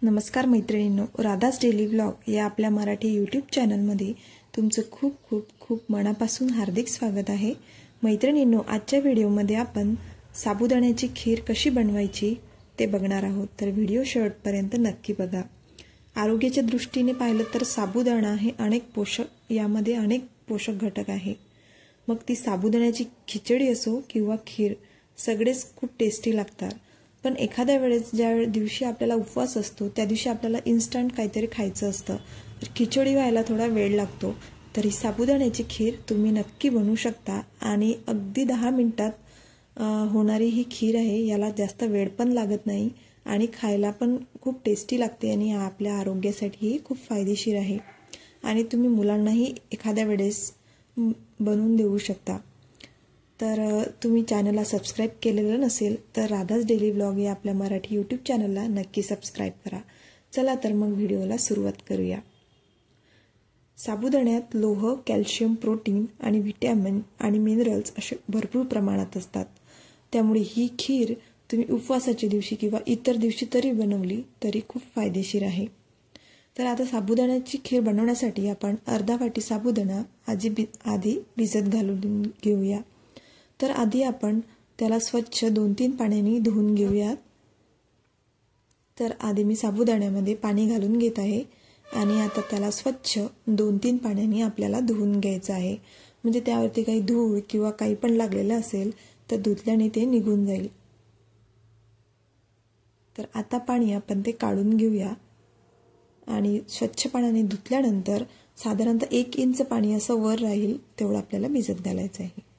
नमस्कार मैत्रिणींनो, Radha's daily vlog या आपल्या मराठी यूट्यूब चॅनलमध्ये तुमचं खूप खूप खूप मनापासून हार्दिक स्वागत आहे। मैत्रिणींनो, आजच्या व्हिडिओमध्ये आपण साबुदाण्याची खीर कशी बनवायची ते बघणार आहोत, तर व्हिडिओ शेवटपर्यंत नक्की बघा। आरोग्याच्या दृष्टीने पाहिलं तर साबुदाणा हे यामध्ये अनेक पोषक घटक आहे। मग ती साबुदाण्याची खिचडी असो किंवा खीर, सगळेच खूप टेस्टी लागतात। पण एखाद्या वेळेस ज्या दिवशी आपल्याला उपवास असतो त्या दिवशी आपल्याला इन्स्टंट काहीतरी खायचं असतं, तर खिचडी व्हायला थोडा वेळ लागतो। तर ही साबुदाण्याची खीर तुम्ही नक्की बनवू शकता आणि अगदी 10 मिनिटात होणारी ही खीर आहे। याला जास्त वेळ पण लागत नाही आणि खायला पण खूप टेस्टी लागते आणि आपल्या आरोग्यासाठीही खूप फायदेशीर आहे आणि तुम्ही मुलांनाही एखाद्या वेळेस बनवून देऊ शकता। तर तुम्ही चॅनलला सबस्क्राइब केलेलं नसेल तर राधास डेली व्लॉग या आपल्या मराठी यूट्यूब चॅनलला नक्की सबस्क्राइब करा। चला तर मग व्हिडिओला सुरुवात करूया। साबुदाण्यात लोह, कॅल्शियम, प्रोटीन आणि व्हिटॅमिन आणि मिनरल्स असे भरपूर प्रमाणात असतात। त्यामुळे ही खीर तुम्ही उपवासाच्या दिवशी किंवा इतर दिवशी तरी बनवली तरी खूप फायदेशीर आहे। तर आता साबुदाण्याची खीर बनवण्यासाठी आपण अर्धा वाटी साबुदाणा आधी भिजत घालून घेऊया। तर आधी आपण त्याला स्वच्छ 2-3 पाण्याने धुवून घेऊयात। तर आधी मी साबुदाण्यामध्ये पाणी घालून घेत आहे आणि आता त्याला स्वच्छ 2-3 पाण्याने आपल्याला धुवून घ्यायचं आहे, म्हणजे त्यावरती काही धूळ किंवा काही पण लागलेलं असेल तर धुतल्याने ते निघून जाईल। तर आता पाणी आपण ते काढून घेऊया आणि स्वच्छ पाण्याने धुतल्यानंतर साधारणतः 1 इंच पाणी असं वर राहील तेवढं आपल्याला भिजत घालायचं आहे।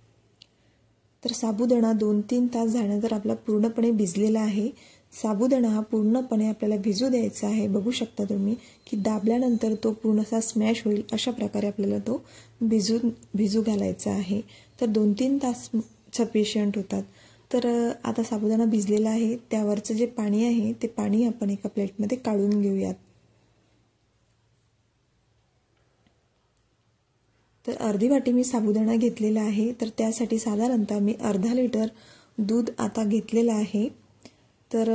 तर साबुदाणा 2-3 तास झाल्यानंतर आपला पूर्णपणे भिजलेला आहे। साबुदाणा हा पूर्णपणे आपल्याला भिजू द्यायचा आहे। बघू शकता तुम्ही की दाबल्यानंतर तो पूर्णसा स्मॅश होईल अशा प्रकारे आपल्याला तो भिजू घालायचा आहे। तर 2-3 तास सफिशियंट होतात। तर आता साबुदाणा भिजलेला आहे, त्यावरचं जे पाणी आहे ते पाणी आपण एका प्लेटमध्ये काढून घेऊयात। तर अर्धी वाटी मी साबुदाणा घेतलेला आहे, तर त्यासाठी साधारणतः मी अर्धा लिटर दूध आता घेतलेलं आहे। तर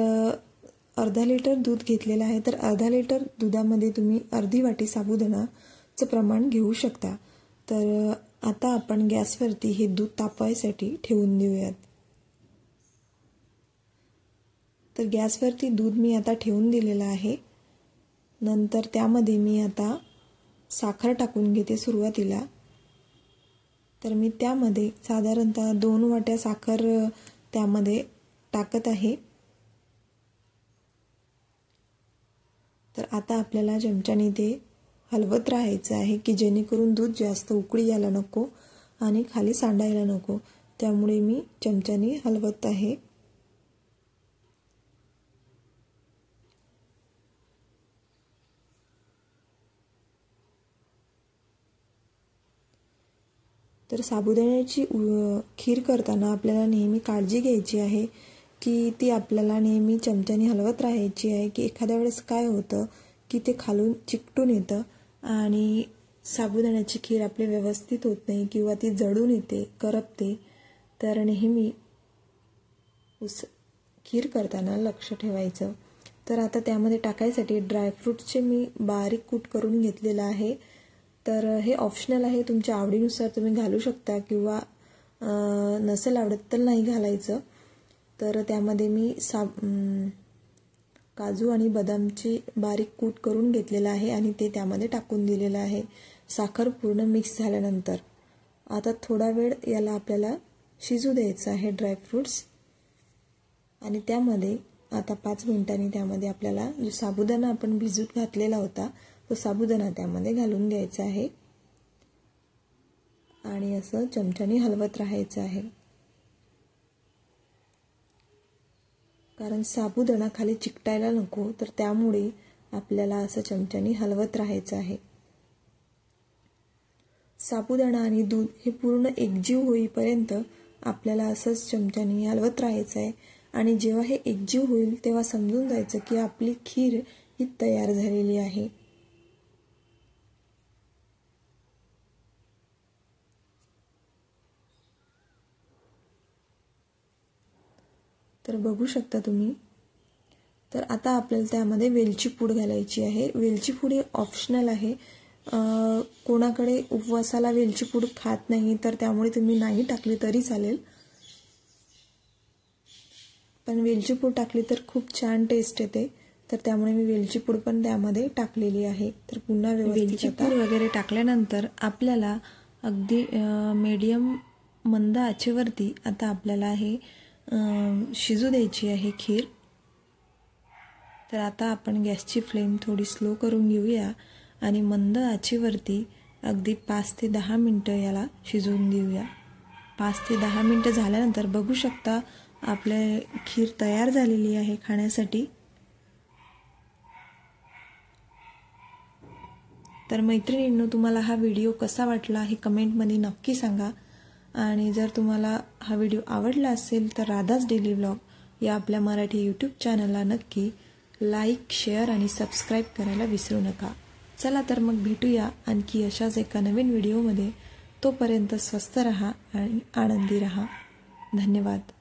अर्धा लिटर दूध घेतलेलं आहे, तर अर्धा लिटर दुधामध्ये तुम्ही अर्धी वाटी साबुदाणाचं प्रमाण घेऊ शकता। तर आता आपण गॅसवरती हे दूध तापवायसाठी ठेवून देऊयात। तर गॅसवरती दूध मी आता ठेवून दिलेलं आहे। नंतर त्यामध्ये मी आता साखर टाकून घेते सुरुवातीला। तर मी त्यामध्ये साधारणतः 2 वाट्या साखर त्यामध्ये टाकत आहे। तर आता आपल्याला चमच्याने ते हलवत राहायचं आहे की जेणेकरून दूध जास्त उकळी यायला नको आणि खाली सांडायला नको, त्यामुळे मी चमच्याने हलवत आहे। तर साबुदाण्याची खीर करताना आपल्याला नेहमी काळजी घ्यायची आहे की ती आपल्याला नेहमी चमच्याने हलवत राहायची आहे की एखाद्या वेळेस काय होतं की ते खालून चिकटून येतं आणि साबुदाण्याची खीर आपली व्यवस्थित होत नाही किंवा ती जळून येते, करपते। तर नेहमी खीर करताना लक्ष ठेवायचं। तर आता त्यामध्ये टाकायसाठी ड्रायफ्रूट्सचे मी बारीक कूट करून घेतलेलं आहे। तर हे ऑप्शनल आहे, तुमच्या आवडीनुसार तुम्ही घालू शकता किंवा नसेल आवडत तर नाही घालायचं। तर त्यामध्ये मी काजू आणि बदामची बारीक कूट करून घेतलेलं आहे आणि ते त्यामध्ये टाकून दिलेलं आहे। साखर पूर्ण मिक्स झाल्यानंतर आता थोडा वेळ याला आपल्याला शिजू द्यायचं आहे ड्रायफ्रूट्स आणि त्यामध्ये आता 5 मिनिटांनी त्यामध्ये आपल्याला जो साबुदाणा आपण भिजत घातलेला होता तो साबुदाणा त्यामध्ये घालून द्यायचा आहे आणि असं चमच्याने हलवत राहायचं आहे, कारण साबुदाणा खाली चिकटायला नको, तर त्यामुळे आपल्याला असं चमच्याने हलवत राहायचं आहे। साबुदाणा आणि दूध हे पूर्ण एकजीव होईपर्यंत आपल्याला असंच चमच्याने हलवत राहायचं आहे आणि जेव्हा हे एकजीव होईल तेव्हा समजून जायचं की आपली खीर ही तयार झालेली आहे। तर बघू शकता तुम्ही तर आता आपल्याला त्यामध्ये वेलची पूड घालायची आहे। वेलची पूड ही ऑप्शनल आहे, कोणाकडे उपवासाला वेलची पूड खात नाही तर त्यामुळे तुम्ही नाही टाकली तरी चालेल, पण वेलची पूड टाकली तर खूप छान टेस्ट येते, तर त्यामुळे मी वेलची पूड पण त्यामध्ये टाकलेली आहे। तर पुन्हा व्यवस्थित वेलची पूड वगैरे टाकल्यानंतर आपल्याला अगदी मीडियम मंद आचेवरती आता आपल्याला हे शिजू द्यायची आहे खीर। तर आता आपण गॅसची फ्लेम थोडी स्लो करून घेऊया आणि मंद आचेवरती अगदी 5 ते 10 मिनिटं याला शिजवून देऊया। 5 ते 10 मिनिटं झाल्यानंतर बघू शकता आपले खीर तयार झालेली आहे खाण्यासाठी। तर मैत्रिणींनो, तुम्हाला हा व्हिडिओ कसा वाटला हे कमेंटमध्ये नक्की सांगा, आणि जर तुम्हाला हा व्हिडिओ आवडला असेल तर राधाज डेली व्लॉग या आपल्या मराठी यूट्यूब चॅनलला नक्की लाईक, शेअर आणि सबस्क्राईब करायला विसरू नका। चला तर मग भेटूया आणखी अशाच एका नवीन व्हिडिओमध्ये। तोपर्यंत स्वस्थ रहा आणि आनंदी रहा। धन्यवाद।